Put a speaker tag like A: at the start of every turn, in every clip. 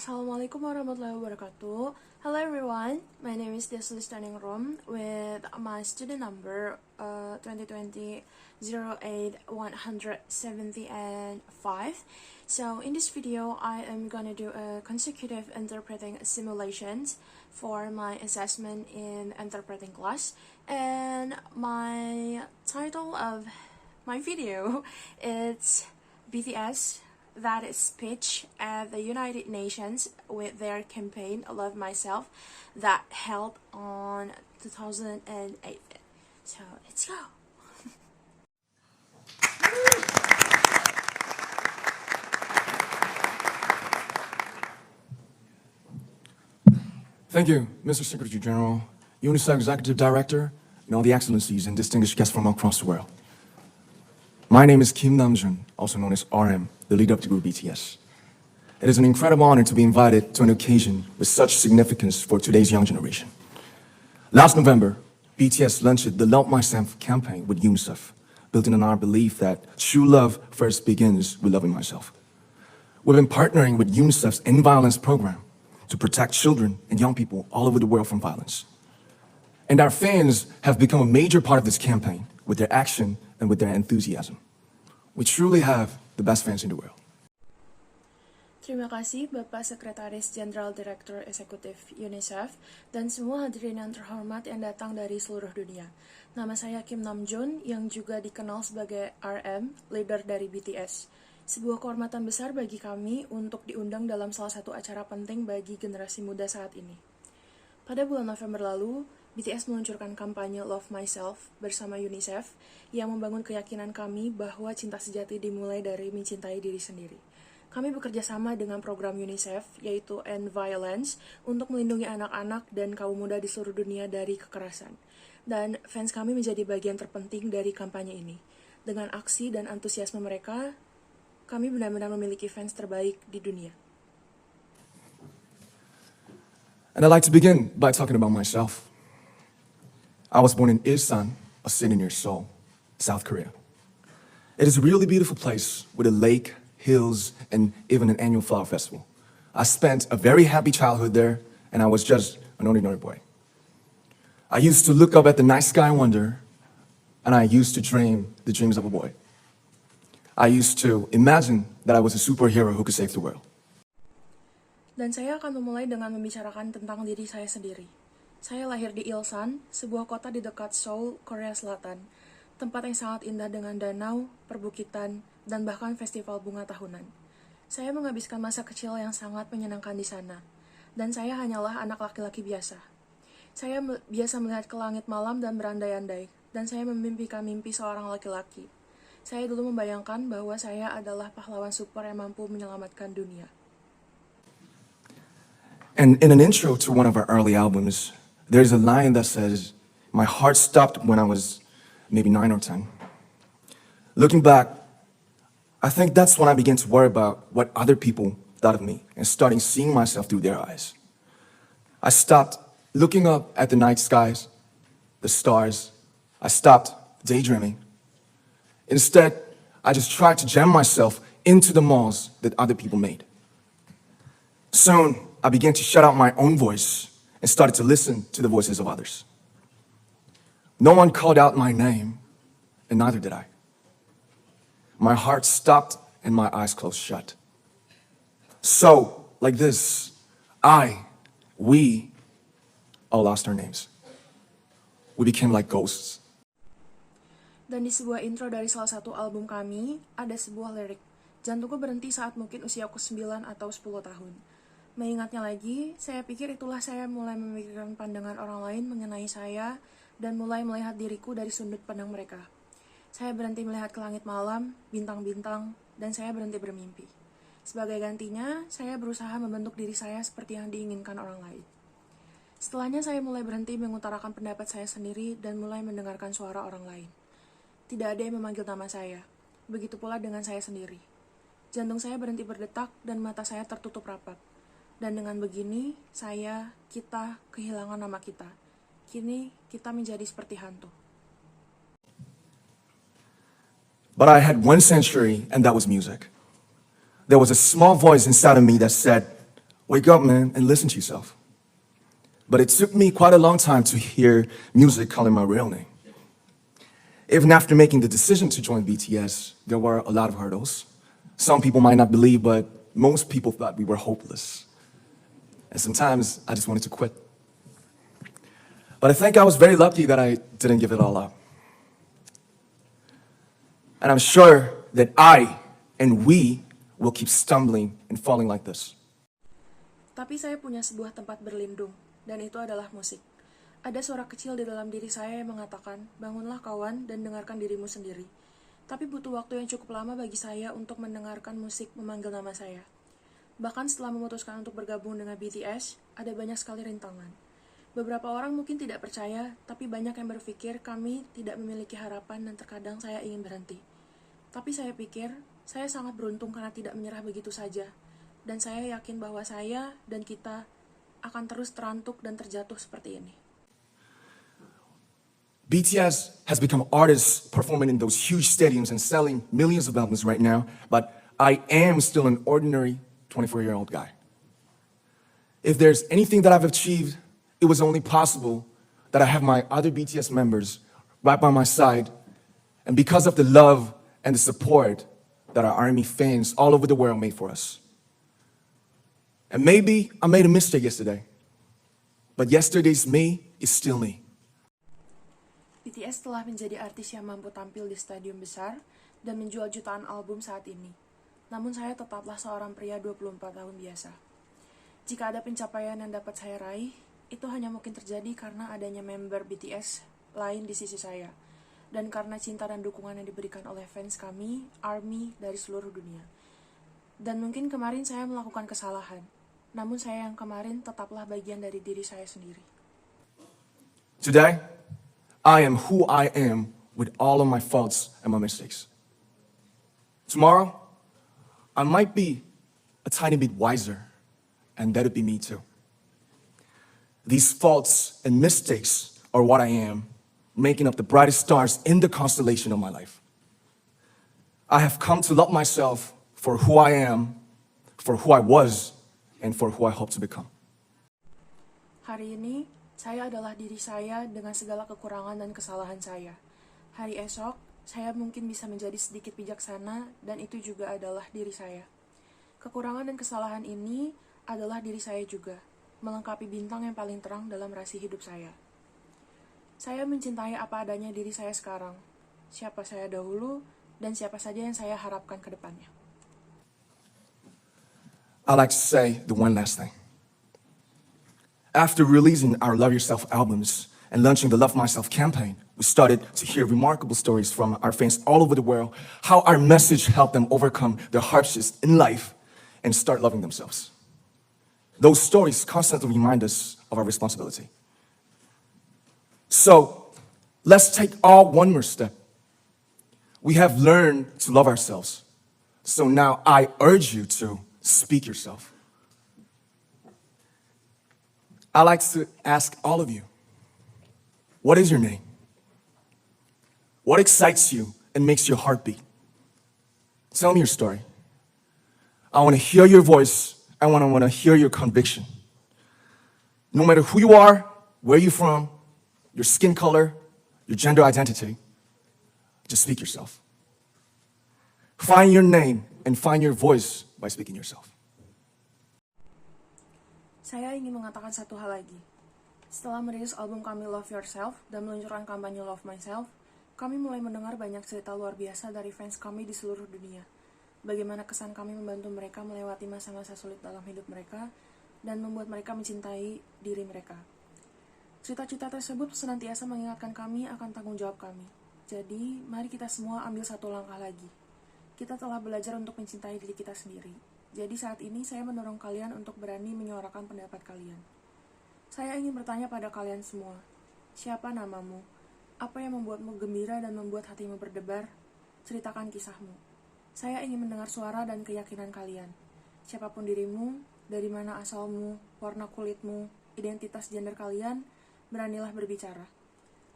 A: Assalamualaikum warahmatullahi wabarakatuh. Hello everyone, my name is Diah Sulistianingrum with my student number 2020 08175. So in this video, I am gonna do a consecutive interpreting simulations for my assessment in interpreting class, and my title of my video is BTS that is speech at the United Nations with their campaign Love Myself that held on 2008. So let's go.
B: Thank you, Mr. Secretary General, UNICEF Executive Director, and all the excellencies and distinguished guests from across the world. My name is Kim Namjoon, also known as RM, the leader of the group BTS. It is an incredible honor to be invited to an occasion with such significance for today's young generation. Last November, BTS launched the Love Myself campaign with UNICEF, building on our belief that true love first begins with loving myself. We've been partnering with UNICEF's End Violence program to protect children and young people all over the world from violence. And our fans have become a major part of this campaign with their action and with their enthusiasm. We truly have the best fans in the world.
A: Terima kasih Bapak Sekretaris Jenderal Direktur Eksekutif UNICEF dan semua hadirin yang terhormat yang datang dari seluruh dunia. Nama saya Kim Namjoon yang juga dikenal sebagai RM, leader dari BTS. Sebuah kehormatan besar bagi kami untuk diundang dalam salah satu acara penting bagi generasi muda saat ini. Pada bulan November lalu, BTS meluncurkan kampanye Love Myself bersama UNICEF yang membangun keyakinan kami bahwa cinta sejati dimulai dari mencintai diri sendiri. Kami bekerja sama dengan program UNICEF, yaitu End Violence, untuk melindungi anak-anak dan kaum muda di seluruh dunia dari kekerasan. Dan fans kami menjadi bagian terpenting dari kampanye ini. Dengan aksi dan antusiasme mereka, kami benar-benar memiliki fans terbaik di dunia.
B: And I'd like to begin by talking about myself. I was born in Ilsan, a city near Seoul, South Korea. It is a really beautiful place with a lake, hills, and even an annual flower festival. I spent a very happy childhood there, and I was just an ordinary boy. I used to look up at the night sky and wonder, and I used to dream the dreams of a boy. I used to imagine that I was a superhero who could save the world.
A: Dan saya akan memulai dengan membicarakan tentang diri saya sendiri. Saya lahir di Ilsan, sebuah kota di dekat Seoul, Korea Selatan. Tempat yang sangat indah dengan danau, perbukitan, dan bahkan festival bunga tahunan. Saya menghabiskan masa kecil yang sangat menyenangkan di sana. Dan saya hanyalah anak laki-laki biasa. Saya biasa melihat ke langit malam dan berandai-andai. Dan saya memimpikan mimpi seorang laki-laki. Saya dulu membayangkan bahwa saya adalah pahlawan super yang mampu menyelamatkan dunia.
B: And in an intro to one of our early albums, there's a line that says, "My heart stopped when I was maybe 9 or 10. Looking back, I think that's when I began to worry about what other people thought of me and starting seeing myself through their eyes. I stopped looking up at the night skies, the stars. I stopped daydreaming. Instead, I just tried to jam myself into the malls that other people made. Soon, I began to shut out my own voice and started to listen to the voices of others. No one called out my name, and neither did I. My heart stopped and my eyes closed shut. So, like this, we all lost our names. We became like ghosts.
A: Dan di sebuah intro dari salah satu album kami, ada sebuah lirik. Jantungku berhenti saat mungkin usiaku 9 atau 10 tahun. Mengingatnya lagi, saya pikir itulah saya mulai memikirkan pandangan orang lain mengenai saya dan mulai melihat diriku dari sudut pandang mereka. Saya berhenti melihat ke langit malam, bintang-bintang, dan saya berhenti bermimpi. Sebagai gantinya, saya berusaha membentuk diri saya seperti yang diinginkan orang lain. Setelahnya saya mulai berhenti mengutarakan pendapat saya sendiri dan mulai mendengarkan suara orang lain. Tidak ada yang memanggil nama saya. Begitu pula dengan saya sendiri. Jantung saya berhenti berdetak dan mata saya tertutup rapat. Dan dengan begini, kita kehilangan nama kita. Kini, kita menjadi seperti hantu.
B: But I had one sanctuary, and that was music. There was a small voice inside of me that said, Wake up, man, and listen to yourself. But it took me quite a long time to hear music calling my real name. Even after making the decision to join BTS, there were a lot of hurdles. Some people might not believe, but most people thought we were hopeless. And sometimes I just wanted to quit. But I think I was very lucky that I didn't give it all up. And I'm sure that I and we will keep stumbling and falling like this.
A: Tapi saya punya sebuah tempat berlindung, dan itu adalah musik. Ada suara kecil di dalam diri saya yang mengatakan, bangunlah kawan dan dengarkan dirimu sendiri. Tapi butuh waktu yang cukup lama bagi saya untuk mendengarkan musik memanggil nama saya. Bahkan setelah memutuskan untuk bergabung dengan BTS, ada banyak sekali rintangan. Beberapa orang mungkin tidak percaya, tapi banyak yang berpikir kami tidak memiliki harapan dan terkadang saya ingin berhenti. Tapi saya pikir, saya sangat beruntung karena tidak menyerah begitu saja. Dan saya yakin bahwa saya dan kita akan terus terantuk dan terjatuh seperti ini.
B: BTS has become artists performing in those huge stadiums and selling millions of albums right now, but I am still an ordinary 24-year-old guy. If there's anything that I've achieved, it was only possible that I have my other BTS members right by my side, and because of the love and the support that our ARMY fans all over the world made for us. And maybe I made a mistake yesterday, but yesterday's me is still me.
A: BTS telah menjadi artis yang mampu tampil di stadium besar dan menjual jutaan album saat ini. Namun saya tetaplah seorang pria 24 tahun biasa. Jika ada pencapaian yang dapat saya raih, itu hanya mungkin terjadi karena adanya member BTS lain di sisi saya, dan karena cinta dan dukungan yang diberikan oleh fans kami, ARMY dari seluruh dunia. Dan mungkin kemarin saya melakukan kesalahan, namun saya yang kemarin tetaplah bagian dari diri saya sendiri.
B: Today, I am who I am with all of my faults and my mistakes. Tomorrow, I might be a tiny bit wiser, and that'll be me too. These faults and mistakes are what I am, making up the brightest stars in the constellation of my life. I have come to love myself for who I am, for who I was, and for who I hope to become.
A: Hari ini, saya adalah diri saya dengan segala kekurangan dan kesalahan saya. Hari esok, saya mungkin bisa menjadi sedikit bijaksana, dan itu juga adalah diri saya. Kekurangan dan kesalahan ini adalah diri saya juga, melengkapi bintang yang paling terang dalam rasi hidup saya. Saya mencintai apa adanya diri saya sekarang, siapa saya dahulu, dan siapa saja yang saya harapkan ke depannya.
B: I'd like to say the one last thing. After releasing our Love Yourself albums and launching the Love Myself campaign, we started to hear remarkable stories from our fans all over the world, how our message helped them overcome their hardships in life and start loving themselves. Those stories constantly remind us of our responsibility. So, let's take all one more step. We have learned to love ourselves. So now I urge you to speak yourself. I'd like to ask all of you, what is your name? What excites you and makes your heart beat? Tell me your story. I want to hear your voice. I want to hear your conviction. No matter who you are, where you're from, your skin color, your gender identity, just speak yourself. Find your name and find your voice by speaking yourself.
A: Saya ingin mengatakan satu hal lagi. Setelah merilis album kami Love Yourself dan meluncurkan kampanye Love Myself, kami mulai mendengar banyak cerita luar biasa dari fans kami di seluruh dunia. Bagaimana kesan kami membantu mereka melewati masa-masa sulit dalam hidup mereka dan membuat mereka mencintai diri mereka. Cerita-cerita tersebut senantiasa mengingatkan kami akan tanggung jawab kami. Jadi, mari kita semua ambil satu langkah lagi. Kita telah belajar untuk mencintai diri kita sendiri. Jadi saat ini saya mendorong kalian untuk berani menyuarakan pendapat kalian. Saya ingin bertanya pada kalian semua, siapa namamu? Apa yang membuatmu gembira dan membuat hatimu berdebar? Ceritakan kisahmu. Saya ingin mendengar suara dan keyakinan kalian. Siapapun dirimu, dari mana asalmu, warna kulitmu, identitas gender kalian, beranilah berbicara.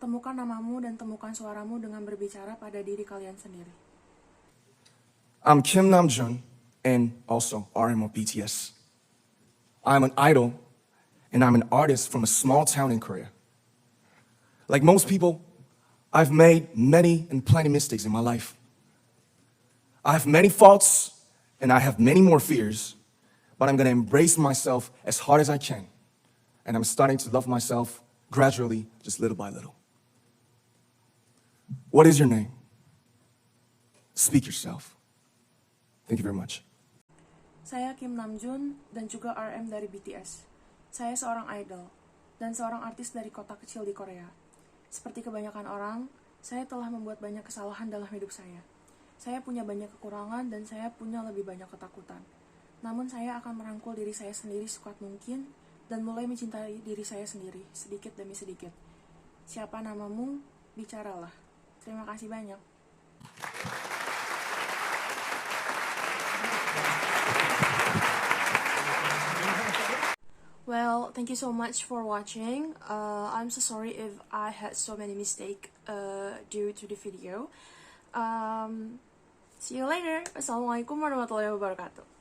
A: Temukan namamu dan temukan suaramu dengan berbicara pada diri kalian sendiri.
B: I'm Kim Namjoon, and also RM of BTS. I'm an idol, and I'm an artist from a small town in Korea. Like most people, I've made many and plenty mistakes in my life. I have many faults, and I have many more fears, but I'm gonna embrace myself as hard as I can. And I'm starting to love myself gradually, just little by little. What is your name? Speak yourself. Thank you very much.
A: Saya Kim Namjoon dan juga RM dari BTS. Saya seorang idol dan seorang artis dari kota kecil di Korea. Seperti kebanyakan orang, saya telah membuat banyak kesalahan dalam hidup saya. Saya punya banyak kekurangan dan saya punya lebih banyak ketakutan. Namun saya akan merangkul diri saya sendiri sekuat mungkin dan mulai mencintai diri saya sendiri, sedikit demi sedikit. Siapa namamu? Bicaralah. Terima kasih banyak. Well, thank you so much for watching. I'm so sorry if I had so many mistakes due to the video. See you later. Assalamualaikum warahmatullahi wabarakatuh.